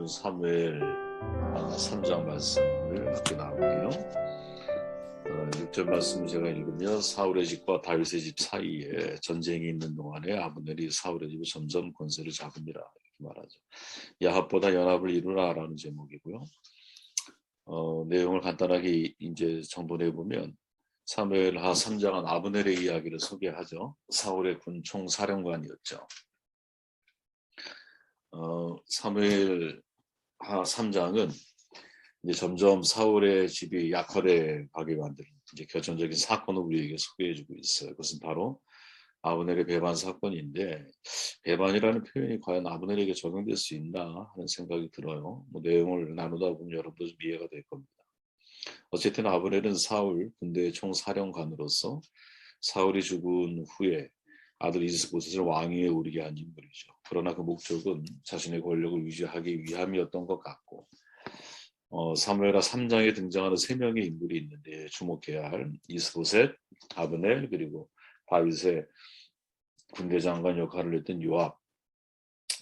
오늘은 사무엘 3장 말씀을 함께 나눌게요. 6절 말씀을 제가 읽으면 사울의 집과 다윗의 집 사이에 전쟁이 있는 동안에 아브넬이 사울의 집을 점점 권세를 잡으니라 이렇게 말하죠. 야합보다 연합을 이루라라는 제목이고요. 내용을 간단하게 이제 정돈해 보면 사무엘하 3장은 아브넬의 이야기를 소개하죠. 사울의 군 총사령관이었죠. 사무엘하 3장은 이제 점점 사울의 집이 약화돼 가게 만드는 이제 결정적인 사건을 우리에게 소개해주고 있어요. 그것은 바로 아브넬의 배반 사건인데, 배반이라는 표현이 과연 아브넬에게 적용될 수 있나 하는 생각이 들어요. 내용을 나누다 보면 여러분도 좀 이해가 될 겁니다. 어쨌든 아브넬은 사울 군대의 총사령관으로서 사울이 죽은 후에 아들 이스보셋을 왕위에 오르게 한 인물이죠. 그러나 그 목적은 자신의 권력을 유지하기 위함이었던 것 같고, 사무엘하 3장에 등장하는 3명의 인물이 있는데 주목해야 할 이스보셋, 아브넬, 그리고 다윗의 군대 장관 역할을 했던 요압.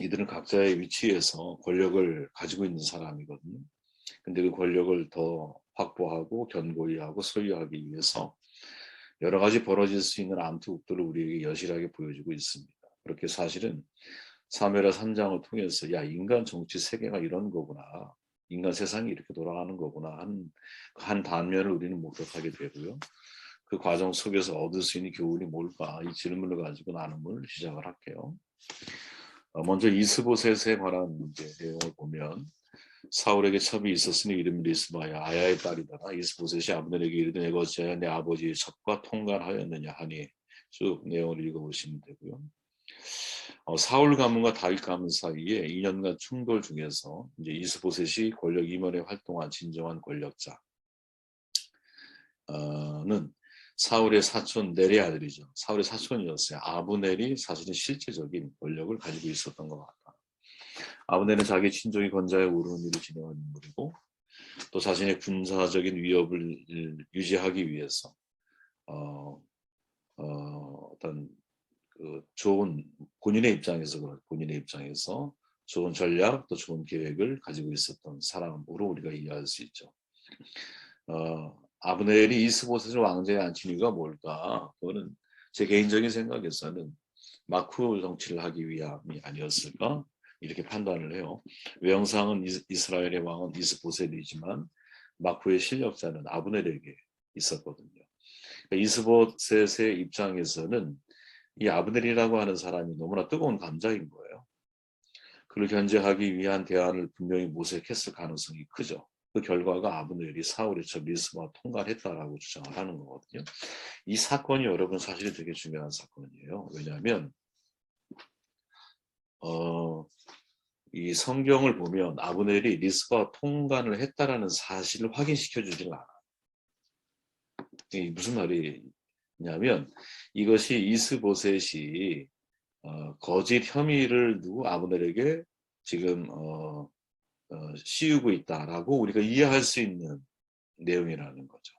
이들은 각자의 위치에서 권력을 가지고 있는 사람이거든요. 근데 그 권력을 더 확보하고 견고히 하고 소유하기 위해서 여러 가지 벌어질 수 있는 암투국들을 우리에게 여실하게 보여주고 있습니다. 그렇게 사실은 사무엘하 3장을 통해서 인간 정치 세계가 이런 거구나, 인간 세상이 이렇게 돌아가는 거구나 한 단면을 우리는 목격하게 되고요. 그 과정 속에서 얻을 수 있는 교훈이 뭘까, 이 질문을 가지고 나눔을 시작을 할게요. 먼저 이스보셋에 관한 내용을 보면, 사울에게 첩이 있었으니 이름이 리스마야 아야의 딸이더라. 이스보셋이 아브넬에게 이르되 내가 어찌하여 내 아버지의 첩과 통관하였느냐 하니, 쭉 내용을 읽어보시면 되고요. 사울 가문과 다윗 가문 사이에 2년간 충돌 중에서 이제 이스보셋이 권력 이면에 활동한 진정한 권력자는 사울의 사촌 넬의 아들이죠. 사울의 사촌이었어요. 아브넬이 사실은 실제적인 권력을 가지고 있었던 것 같다. 아브넬은 자기 친족이 권좌에 오르는 일을 진행한 인물이고, 또 자신의 군사적인 위협을 유지하기 위해서 어떤 그 좋은 본인의 입장에서 좋은 전략 또 좋은 계획을 가지고 있었던 사람으로 우리가 이해할 수 있죠. 아브넬이 이스보셋을 왕좌에 앉힌 이유가 뭘까? 그거는 제 개인적인 생각에서는 마쿠 정치를 하기 위함이 아니었을까? 이렇게 판단을 해요. 외형상은 이스라엘의 왕은 이스보셋이지만 마쿠의 실력자는 아브넬에게 있었거든요. 이스보셋의 입장에서는 이 아브넬이라고 하는 사람이 너무나 뜨거운 감자인 거예요. 그를 견제하기 위한 대안을 분명히 모색했을 가능성이 크죠. 그 결과가 아브넬이 사울의 첩 리스마 통과했다라고 주장을 하는 거거든요. 이 사건이 여러분 사실 되게 중요한 사건이에요. 왜냐하면 이 성경을 보면 아브넬이 리스바 통관을 했다라는 사실을 확인시켜 주질 않아요. 이게 무슨 말이냐면, 이것이 이스보셋이 거짓 혐의를 두고 아브넬에게 지금 씌우고 있다라고 우리가 이해할 수 있는 내용이라는 거죠.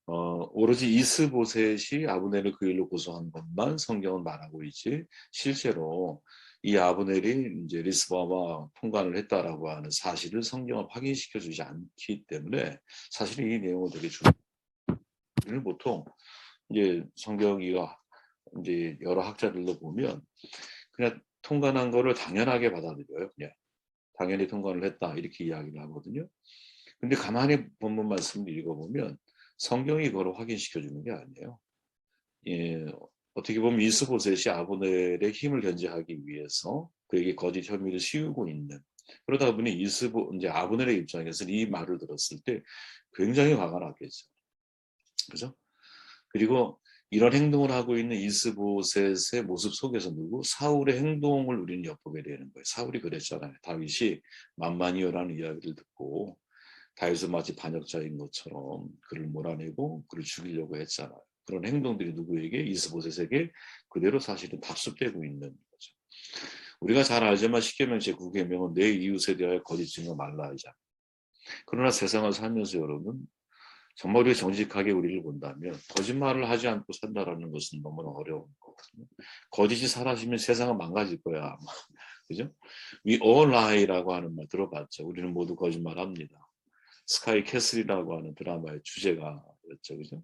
오로지 이스보셋이 아브넬을 그 일로 고소한 것만 성경은 말하고 있지, 실제로 이 아브넬이 이제 리스바와 통관을 했다라고 하는 사실을 성경은 확인시켜 주지 않기 때문에 사실은 이 내용은 되게 중요해요. 우리는 보통 이제 성경이가 이제 여러 학자들도 보면 그냥 통관한 거를 당연하게 받아들여요. 그냥 당연히 통관을 했다 이렇게 이야기를 하거든요. 근데 가만히 본문 말씀을 읽어보면 성경이 그걸 확인시켜 주는 게 아니에요. 어떻게 보면 이스보셋이 아브넬의 힘을 견제하기 위해서 그에게 거짓 혐의를 씌우고 있는, 그러다 보니 이제 아브넬의 입장에서는 이 말을 들었을 때 굉장히 화가 났겠죠. 그죠? 그리고 이런 행동을 하고 있는 이스보셋의 모습 속에서 사울의 행동을 우리는 엿보게 되는 거예요. 사울이 그랬잖아요. 다윗이 만만이여라는 이야기를 듣고 다윗은 마치 반역자인 것처럼 그를 몰아내고 그를 죽이려고 했잖아요. 그런 행동들이 누구에게? 이스보셋에게 그대로 사실은 답습되고 있는 거죠. 우리가 잘 알지만 십계명 제9계명은 내 이웃에 대하여 거짓 증거 말라 하잖아요. 그러나 세상을 살면서 여러분, 정말 우리가 정직하게 우리를 본다면 거짓말을 하지 않고 산다라는 것은 너무나 어려운 거거든요. 거짓이 사라지면 세상은 망가질 거야. 그죠? We all lie라고 하는 말 들어봤죠. 우리는 모두 거짓말합니다. 스카이 캐슬이라고 하는 드라마의 주제가였죠. 그죠?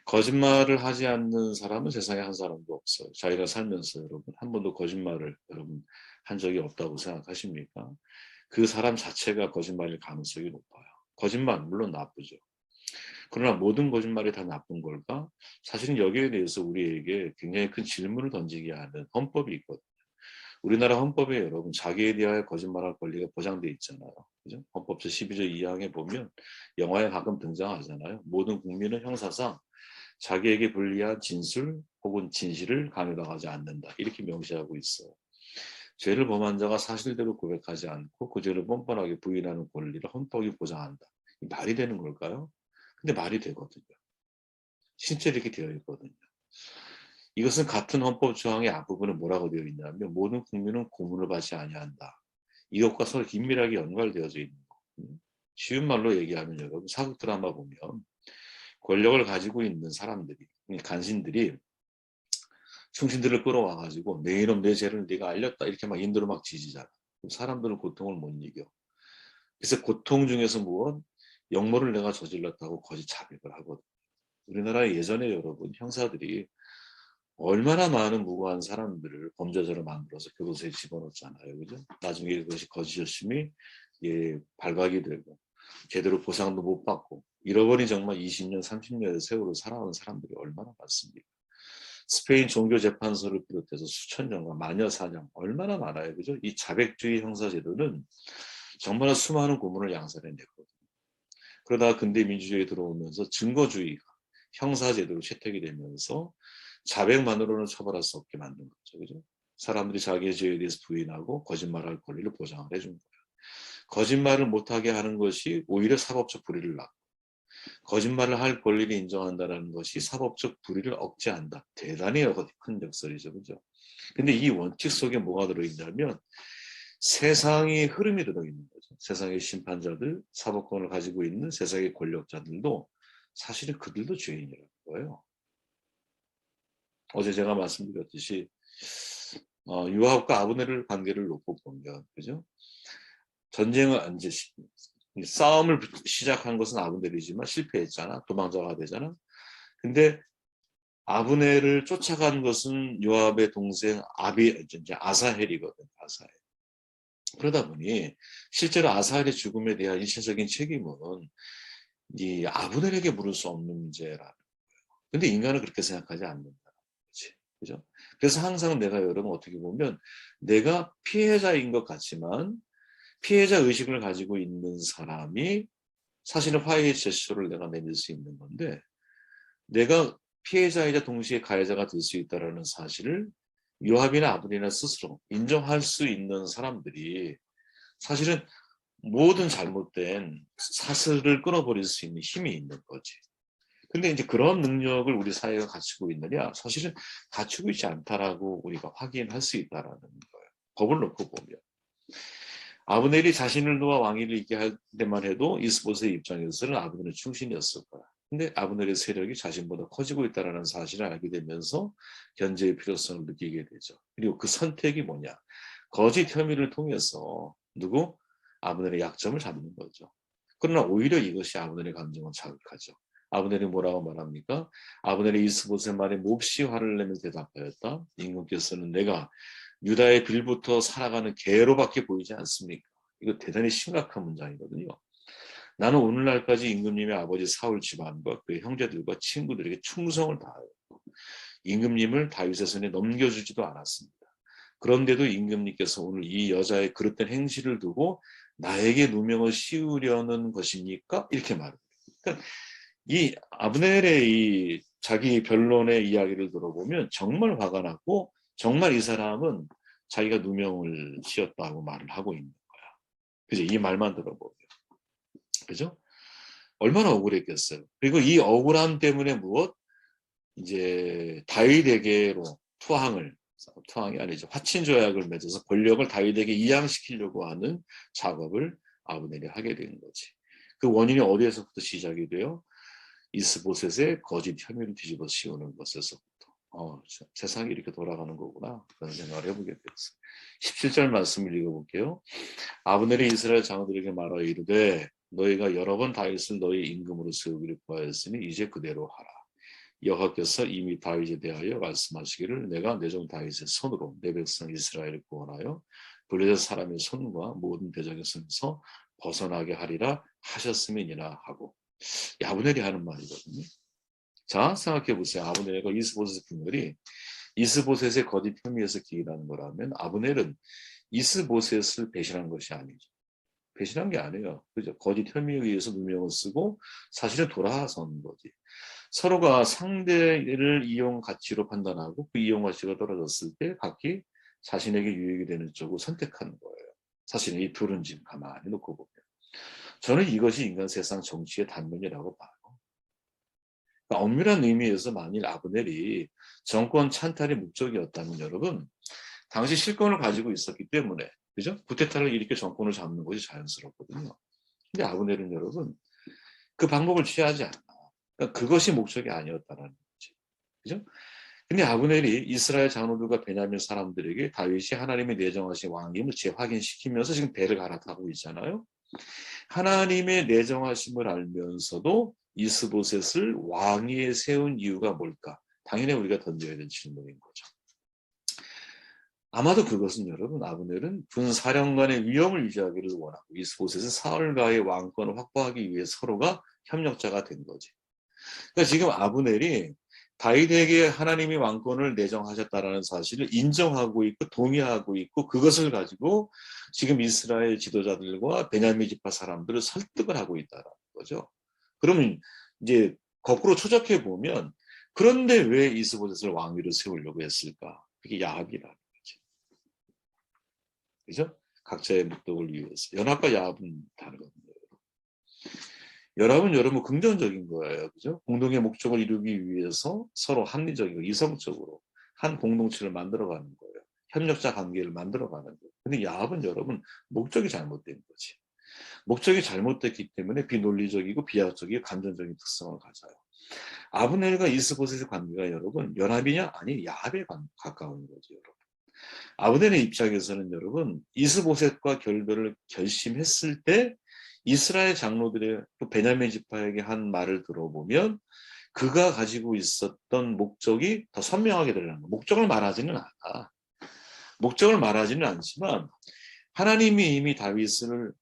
거짓말을 하지 않는 사람은 세상에 한 사람도 없어요. 자기가 살면서 여러분 한 번도 거짓말을 여러분 한 적이 없다고 생각하십니까? 그 사람 자체가 거짓말일 가능성이 높아요. 거짓말 물론 나쁘죠. 그러나 모든 거짓말이 다 나쁜 걸까? 사실은 여기에 대해서 우리에게 굉장히 큰 질문을 던지게 하는 헌법이 있거든요. 우리나라 헌법에 여러분 자기에 대하여 거짓말할 권리가 보장되어 있잖아요. 그죠? 헌법 제12조 2항에 보면 영화에 가끔 등장하잖아요. 모든 국민은 형사상 자기에게 불리한 진술 혹은 진실을 강요당하지 않는다. 이렇게 명시하고 있어요. 죄를 범한 자가 사실대로 고백하지 않고 그 죄를 뻔뻔하게 부인하는 권리를 헌법이 보장한다. 말이 되는 걸까요? 근데 말이 되거든요. 실제 이렇게 되어 있거든요. 이것은 같은 헌법 조항의 앞부분에 뭐라고 되어 있냐면 모든 국민은 고문을 받지 아니한다. 이것과 서로 긴밀하게 연관되어져 있는 거. 쉬운 말로 얘기하면 여러분 사극 드라마 보면 권력을 가지고 있는 사람들이 간신들이 충신들을 끌어와가지고 내 이놈 내 죄를 네가 알렸다 이렇게 막 인도를 막 지지잖아. 사람들은 고통을 못 이겨. 그래서 고통 중에서 무엇 역모를 내가 저질렀다고 거짓 자백을 하거든. 우리나라에 예전에 여러분 형사들이 얼마나 많은 무고한 사람들을 범죄자로 만들어서 교도소에 집어넣었잖아요. 그죠? 나중에 그것이 거짓 열심히 발각이 되고 제대로 보상도 못 받고 잃어버린 정말 20년, 30년의 세월을 살아온 사람들이 얼마나 많습니까? 스페인 종교재판소를 비롯해서 수천 년과 마녀 사냥 얼마나 많아요. 그죠? 이 자백주의 형사제도는 정말 수많은 고문을 양산해냈거든요. 그러다가 근대 민주주의에 들어오면서 증거주의가 형사제도로 채택이 되면서 자백만으로는 처벌할 수 없게 만든 거죠. 그죠? 사람들이 자기의 죄에 대해서 부인하고 거짓말할 권리를 보장을 해준 거예요. 거짓말을 못하게 하는 것이 오히려 사법적 불의를 낳고 거짓말을 할 권리를 인정한다는 것이 사법적 불의를 억제한다. 대단히 큰 역설이죠. 그죠? 근데 이 원칙 속에 뭐가 들어있냐면 세상의 흐름이 들어있는 거죠. 세상의 심판자들, 사법권을 가지고 있는 세상의 권력자들도 사실은 그들도 죄인이라는 거예요. 어제 제가 말씀드렸듯이 유아합과 아브넬을 관계를 놓고 보면 그죠? 전쟁을 이제 싸움을 시작한 것은 아브넬이지만 실패했잖아. 도망자가 되잖아. 근데 아브넬을 쫓아간 것은 요압의 동생 아사헬이거든. 아사헬. 그러다 보니 실제로 아사헬의 죽음에 대한 일차적인 책임은 이 아브넬에게 물을 수 없는 문제라는 거예요. 근데 인간은 그렇게 생각하지 않는다. 그죠? 그래서 항상 내가 여러분 어떻게 보면 내가 피해자인 것 같지만 피해자 의식을 가지고 있는 사람이 사실은 화해의 제스처를 내가 내밀 수 있는 건데 내가 피해자이자 동시에 가해자가 될 수 있다는 사실을 요압이나 아브넬이나 스스로 인정할 수 있는 사람들이 사실은 모든 잘못된 사슬을 끊어버릴 수 있는 힘이 있는 거지. 근데 이제 그런 능력을 우리 사회가 갖추고 있느냐? 사실은 갖추고 있지 않다라고 우리가 확인할 수 있다라는 거예요. 법을 놓고 보면. 아브넬이 자신을 놓아 왕위를 잇게 할 때만 해도 이스보셋의 입장에서는 아브넬의 충신이었을 거야. 근데 아브넬의 세력이 자신보다 커지고 있다는 사실을 알게 되면서 견제의 필요성을 느끼게 되죠. 그리고 그 선택이 뭐냐? 거짓 혐의를 통해서 누구? 아브넬의 약점을 잡는 거죠. 그러나 오히려 이것이 아브넬의 감정을 자극하죠. 아브넬이 뭐라고 말합니까? 아브넬이 이스보셋 말에 몹시 화를 내며 대답하였다. 임금께서는 내가 유다의 빌부터 살아가는 개로밖에 보이지 않습니까? 이거 대단히 심각한 문장이거든요. 나는 오늘날까지 임금님의 아버지 사울 집안과 그의 형제들과 친구들에게 충성을 다하여 임금님을 다윗의 손에 넘겨주지도 않았습니다. 그런데도 임금님께서 오늘 이 여자의 그릇된 행실을 두고 나에게 누명을 씌우려는 것입니까? 이렇게 말합니다. 그러니까 이 아브넬의 이 자기 변론의 이야기를 들어보면 정말 화가 났고 정말 이 사람은 자기가 누명을 씌웠다고 말을 하고 있는 거야. 그죠? 이 말만 들어보면. 그죠? 얼마나 억울했겠어요. 그리고 이 억울함 때문에 무엇? 이제 다윗에게로 투항이 아니죠. 화친 조약을 맺어서 권력을 다윗에게 이양시키려고 하는 작업을 아브넬이 하게 된 거지. 그 원인이 어디에서부터 시작이 돼요? 이스보셋의 거짓 혐의를 뒤집어 씌우는 것에서부터. 세상이 이렇게 돌아가는 거구나 그런 생각을 해보게 되었어요. 17절 말씀을 읽어볼게요. 아브넬이 이스라엘 장로들에게 말하여 이르되 너희가 여러 번 다윗을 너희 임금으로 세우기를 구하였으니 이제 그대로 하라. 여호와께서 이미 다윗에 대하여 말씀하시기를 내가 내 종 다윗의 손으로 내 백성 이스라엘을 구원하여 블레셋 사람의 손과 모든 대적의 손에서 벗어나게 하리라 하셨음이니라 하고, 아브넬이 하는 말이거든요. 자, 생각해 보세요. 아브넬과 이스보셋의 분열이 이스보셋의 거짓 혐의에서 기인하는 거라면 아브넬은 이스보셋을 배신한 것이 아니죠. 배신한 게 아니에요. 그죠? 거짓 혐의에 의해서 누명을 쓰고 사실은 돌아선 거지. 서로가 상대를 이용 가치로 판단하고 그 이용 가치가 떨어졌을 때 각기 자신에게 유익이 되는 쪽을 선택하는 거예요. 사실은 이 둘은 지금 가만히 놓고 보면 저는 이것이 인간 세상 정치의 단면이라고 봐요. 그러니까 엄밀한 의미에서 만일 아브넬이 정권 찬탈의 목적이었다면 여러분, 당시 실권을 가지고 있었기 때문에, 그죠? 쿠데타를 일으켜 정권을 잡는 것이 자연스럽거든요. 근데 아브넬은 여러분 그 방법을 취하지 않아. 그러니까 그것이 목적이 아니었다는 거지. 그죠? 근데 아브넬이 이스라엘 장로들과 베냐민 사람들에게 다윗이 하나님의 내정하신 왕임을 재확인시키면서 지금 배를 갈아타고 있잖아요. 하나님의 내정하심을 알면서도 이스보셋을 왕위에 세운 이유가 뭘까? 당연히 우리가 던져야 되는 질문인 거죠. 아마도 그것은 여러분, 아브넬은 군사령관의 위엄을 유지하기를 원하고 이스보셋은 사울과의 왕권을 확보하기 위해 서로가 협력자가 된 거지. 그러니까 지금 아브넬이 다윗에게 하나님이 왕권을 내정하셨다라는 사실을 인정하고 있고 동의하고 있고 그것을 가지고 지금 이스라엘 지도자들과 베냐민 지파 사람들을 설득을 하고 있다는 거죠. 그러면 이제 거꾸로 추적해 보면 그런데 왜 이스보셋을 왕위로 세우려고 했을까? 그게 야합이라는 거죠. 그죠? 각자의 목적을 위해서. 연합과 야합은 다르거든요. 연합은 여러분 긍정적인 거예요. 그죠? 공동의 목적을 이루기 위해서 서로 합리적이고 이성적으로 한 공동체를 만들어가는 거예요. 협력자 관계를 만들어가는 거예요. 근데 야합은 여러분 목적이 잘못된 거지. 목적이 잘못됐기 때문에 비논리적이고 비약적이고 감정적인 특성을 가져요. 아브넬과 이스보셋의 관계가 여러분 연합이냐? 아니 야합에 가까운 거죠. 여러분. 아브넬의 입장에서는 여러분 이스보셋과 결별을 결심했을 때 이스라엘 장로들의 또 베냐민 지파에게 한 말을 들어보면 그가 가지고 있었던 목적이 더 선명하게 드러나는 거예요. 목적을 말하지는 않아. 목적을 말하지는 않지만 하나님이 이미 다윗을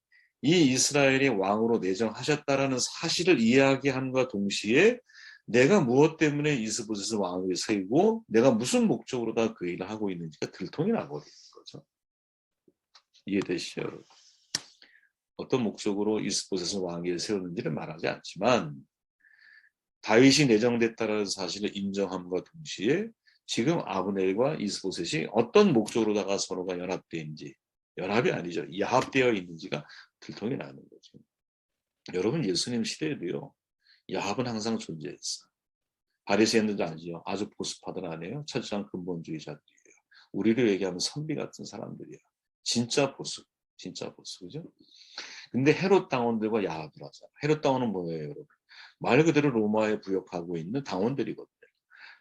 이 이스라엘의 왕으로 내정하셨다라는 사실을 이야기함과 동시에 내가 무엇 때문에 이스보셋을 왕으로 세우고 내가 무슨 목적으로 다 그 일을 하고 있는지가 들통이 나버리는 거죠. 이해되시죠, 여러분? 어떤 목적으로 이스보셋을 왕위에 세웠는지는 말하지 않지만 다윗이 내정됐다는 사실을 인정함과 동시에 지금 아브넬과 이스보셋이 어떤 목적으로다가 서로가 연합되어 있는지, 연합이 아니죠. 야합되어 있는지가 들통이 나는 거죠. 여러분 예수님 시대에도요. 야합은 항상 존재했어. 바리새인들도 아니죠. 아주 보수파들 아니에요. 철저한 근본주의자들이에요. 우리를 얘기하면 선비 같은 사람들이야. 진짜 보수, 진짜 보수, 그죠? 근데 헤롯 당원들과 야합을 하잖아. 헤롯 당원은 뭐예요, 여러분? 말 그대로 로마에 부역하고 있는 당원들이거든요.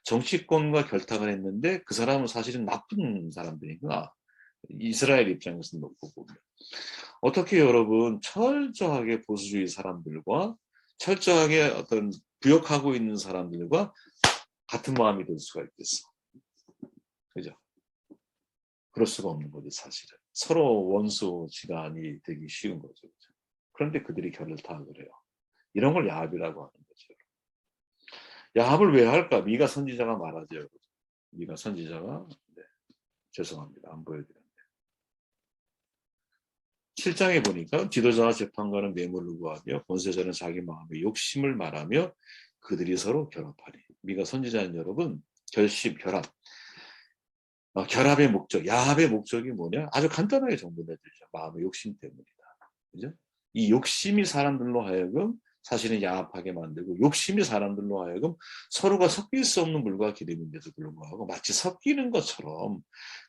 정치권과 결탁을 했는데 그 사람은 사실은 나쁜 사람들이구나. 이스라엘 입장에서 놓고 보면. 어떻게 여러분 철저하게 보수주의 사람들과 철저하게 어떤 부역하고 있는 사람들과 같은 마음이 될 수가 있겠어. 그죠? 그럴 수가 없는 거지 사실은. 서로 원수지간이 되기 쉬운 거죠. 그런데 그들이 결탁을 해요. 이런 걸 야합이라고 하는 거죠. 야합을 왜 할까? 미가 선지자가 말하죠. 미가 선지자가 네, 죄송합니다. 안 보여드렸네요. 7장에 보니까 지도자와 재판관은 뇌물을 구하며 권세자는 자기 마음의 욕심을 말하며 그들이 서로 결합하리. 미가 선지자는 여러분 결심, 결합. 결합의 목적, 야합의 목적이 뭐냐? 아주 간단하게 정리해드리죠. 마음의 욕심 때문이다. 그죠? 이 욕심이 사람들로 하여금 사실은 야합하게 만들고 욕심이 사람들로 하여금 서로가 섞일 수 없는 물과 기름인데도 불구하고 마치 섞이는 것처럼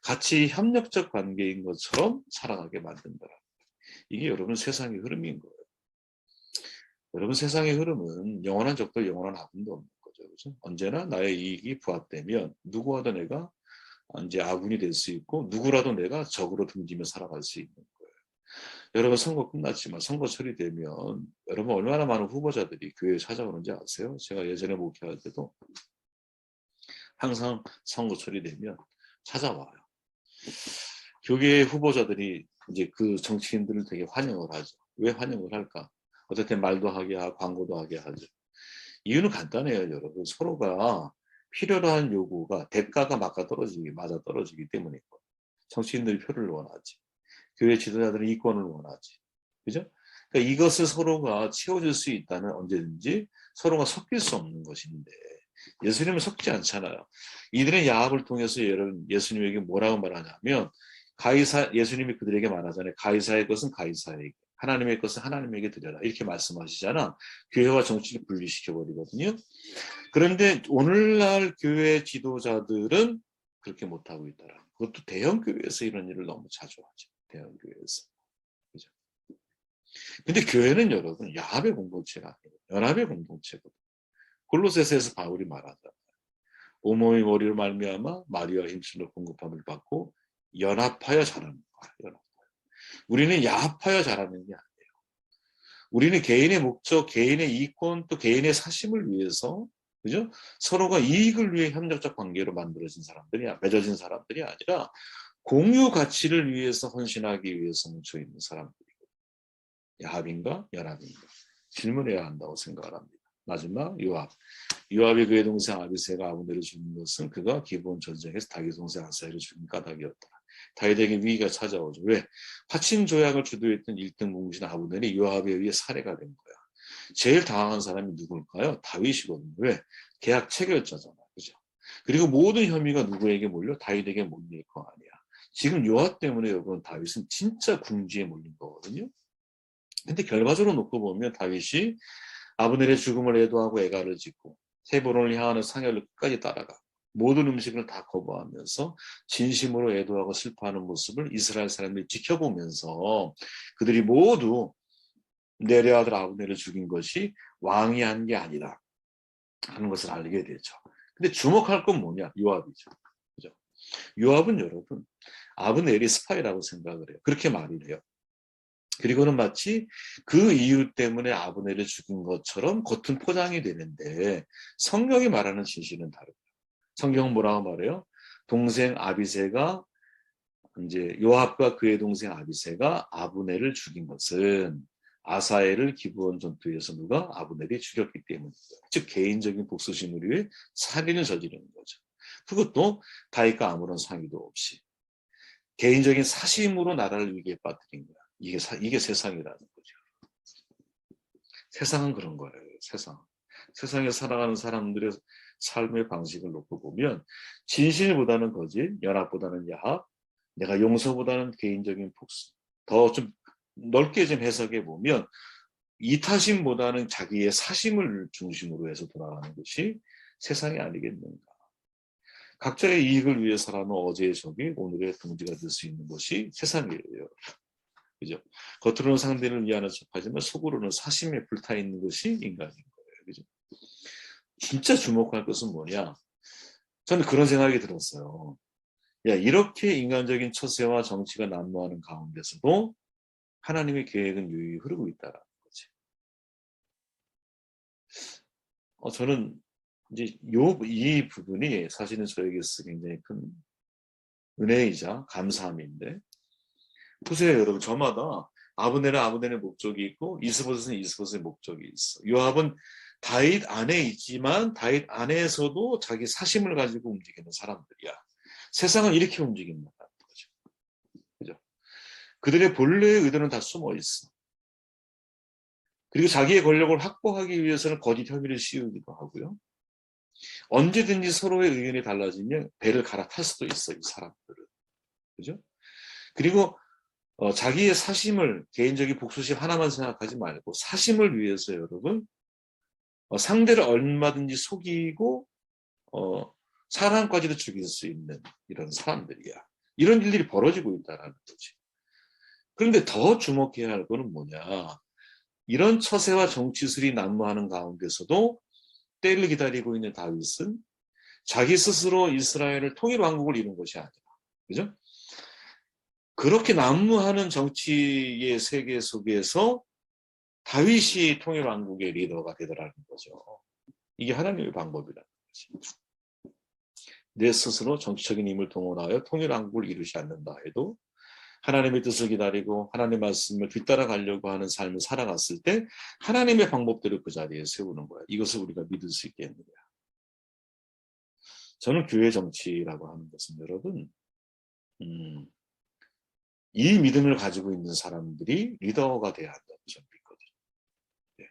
같이 협력적 관계인 것처럼 살아가게 만든다. 이게 여러분 세상의 흐름인 거예요. 여러분 세상의 흐름은 영원한 적도 영원한 아픔도 없는 거죠. 거죠. 그죠? 언제나 나의 이익이 부합되면 누구와도 내가 이제 아군이 될 수 있고 누구라도 내가 적으로 등지며 살아갈 수 있는 거예요. 여러분 선거 끝났지만 선거철이 되면 여러분 얼마나 많은 후보자들이 교회에 찾아오는지 아세요? 제가 예전에 목회할 때도 항상 선거철이 되면 찾아와요. 교계 후보자들이 이제 그 정치인들을 되게 환영을 하죠. 왜 환영을 할까? 어쨌든 말도 하게 하고 광고도 하게 하죠. 이유는 간단해요, 여러분. 서로가 필요로 한 요구가 대가가 맞아 떨어지기 때문이고 정치인들이 표를 원하지. 교회 지도자들은 이권을 원하지. 그죠? 그러니까 이것을 서로가 채워줄 수 있다면 언제든지 서로가 섞일 수 없는 것인데 예수님은 섞지 않잖아요. 이들은 야합을 통해서 예수님에게 뭐라고 말하냐면 예수님이 그들에게 말하잖아요. 가이사의 것은 가이사에게, 하나님의 것은 하나님에게 드려라. 이렇게 말씀하시잖아. 교회와 정치를 분리시켜버리거든요. 그런데 오늘날 교회 지도자들은 그렇게 못하고 있더라. 그것도 대형 교회에서 이런 일을 너무 자주 하죠. 대형 교회에서. 그죠? 근데 교회는 여러분 야합의 공동체가 아니에요. 연합의 공동체거든요. 골로새서에서 바울이 말하잖아요. 오모의 머리로 말미암아 마리아와 힘쓰는 공급함을 받고 연합하여 자라는 거야. 연합하여. 우리는 야합하여 자라는 게 아니에요. 우리는 개인의 목적, 개인의 이권, 또 개인의 사심을 위해서, 그죠? 서로가 이익을 위해 협력적 관계로 맺어진 사람들이 아니라 공유 가치를 위해서 헌신하기 위해서 뭉쳐 있는 사람들이고, 야합인가, 연합인가 질문해야 한다고 생각을 합니다. 마지막 요압이 그의 동생 아비새가 아브넬을 죽인 것은 그가 기브온 전쟁에서 다윗 동생 아사엘을 죽인 까닭이었다. 다윗에게 위기가 찾아오죠. 왜? 파친 조약을 주도했던 1등 공신 아브넬이 요압에 의해 살해가 된 거야. 제일 당황한 사람이 누굴까요? 다윗이거든요. 왜? 계약 체결자잖아. 그죠? 그리고 모든 혐의가 누구에게 몰려? 다윗에게 몰릴 거 아니야. 지금 요압 때문에 여러분 다윗은 진짜 궁지에 몰린 거거든요. 근데 결과적으로 놓고 보면 다윗이 아브넬의 죽음을 애도하고 애가를 짓고 헤브론을 향하는 상열을 끝까지 따라가 모든 음식을 다 거부하면서 진심으로 애도하고 슬퍼하는 모습을 이스라엘 사람들이 지켜보면서 그들이 모두 내레 아들 아브넬을 죽인 것이 왕이 한 게 아니라 하는 것을 알게 되죠. 근데 주목할 건 뭐냐? 요압이죠. 그죠? 요압은 여러분 아브넬이 스파이라고 생각을 해요. 그렇게 말을 해요. 그리고는 마치 그 이유 때문에 아브넬을 죽인 것처럼 겉은 포장이 되는데 성경이 말하는 진실은 다르다. 성경은 뭐라고 말해요? 동생 아비새가 이제 요압과 그의 동생 아비새가 아브넬을 죽인 것은 아사엘을 기브온 전투에서 누가 아브넬이 죽였기 때문이다. 즉 개인적인 복수심을 위해 살인을 저지르는 거죠. 그것도 다윗과 아무런 상의도 없이 개인적인 사심으로 나라를 위기에 빠뜨린 거야. 이게 세상이라는 거죠. 세상은 그런 거예요. 세상에 살아가는 사람들의 삶의 방식을 놓고 보면 진실보다는 거짓, 연합보다는 야합, 내가 용서보다는 개인적인 복수. 더 좀 넓게 좀 해석해 보면 이타심보다는 자기의 사심을 중심으로 해서 돌아가는 것이 세상이 아니겠는가. 각자의 이익을 위해 살아는 어제의 적이 오늘의 동지가 될 수 있는 것이 세상이에요. 그죠? 겉으로는 상대를 위하는 척하지만 속으로는 사심에 불타 있는 것이 인간인 거예요. 그죠? 진짜 주목할 것은 뭐냐? 저는 그런 생각이 들었어요. 야, 이렇게 인간적인 처세와 정치가 난무하는 가운데서도 하나님의 계획은 유유히 흐르고 있다라는 거지. 저는 이제 이 부분이 사실은 저에게 굉장히 큰 은혜이자 감사함인데, 보세요, 여러분. 저마다 아브넬은 아브넬의 목적이 있고 이스보셋은 이스보셋의 목적이 있어. 요압은 다윗 안에 있지만 다윗 안에서도 자기 사심을 가지고 움직이는 사람들이야. 세상은 이렇게 움직인다는 거죠. 그죠? 그들의 본래의 의도는 다 숨어 있어. 그리고 자기의 권력을 확보하기 위해서는 거짓 혐의를 씌우기도 하고요. 언제든지 서로의 의견이 달라지면 배를 갈아탈 수도 있어, 이 사람들은. 그죠? 그리고 자기의 사심을, 개인적인 복수심 하나만 생각하지 말고 사심을 위해서 여러분 상대를 얼마든지 속이고 사람까지도 죽일 수 있는 이런 사람들이야. 이런 일들이 벌어지고 있다는 거지. 그런데 더 주목해야 할 거는 뭐냐. 이런 처세와 정치술이 난무하는 가운데서도 때를 기다리고 있는 다윗은 자기 스스로 이스라엘을 통일 왕국을 이룬 것이 아니라, 그죠? 그렇게 난무하는 정치의 세계 속에서 다윗이 통일 왕국의 리더가 되더라는 거죠. 이게 하나님의 방법이라는 거지. 내 스스로 정치적인 힘을 동원하여 통일 왕국을 이루지 않는다 해도 하나님의 뜻을 기다리고 하나님의 말씀을 뒤따라 가려고 하는 삶을 살아갔을 때 하나님의 방법대로 그 자리에 세우는 거야. 이것을 우리가 믿을 수 있겠느냐. 저는 교회 정치라고 하는 것은 여러분, 이 믿음을 가지고 있는 사람들이 리더가 돼야 한다고 저는 믿거든요. 네.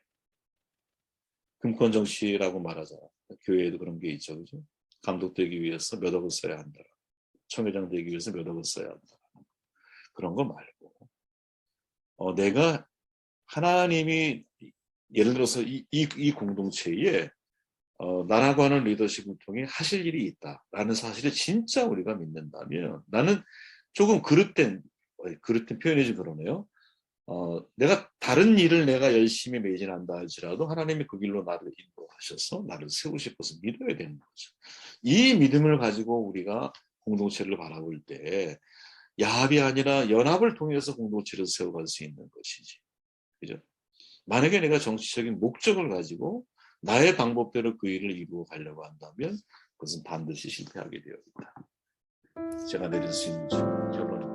금권 정치라고 말하잖아요. 교회에도 그런 게 있죠, 그죠? 감독되기 위해서 몇 억을 써야 한다. 청회장 되기 위해서 몇 억을 써야 한다. 그런 거 말고, 내가 하나님이 예를 들어서 이 공동체에 나라고 하는 리더십을 통해 하실 일이 있다라는 사실을 진짜 우리가 믿는다면 나는 조금 그릇된 표현이 좀 그러네요. 내가 다른 일을 내가 열심히 매진한다 할지라도 하나님이 그 길로 나를 인도하셔서 나를 세우실 것을 믿어야 되는 거죠. 이 믿음을 가지고 우리가 공동체를 바라볼 때 야합이 아니라 연합을 통해서 공동체를 세워갈 수 있는 것이지. 그죠? 만약에 내가 정치적인 목적을 가지고 나의 방법대로 그 일을 이루어 가려고 한다면 그것은 반드시 실패하게 되어 있다. 제가 내릴 수 있는 결론입니다.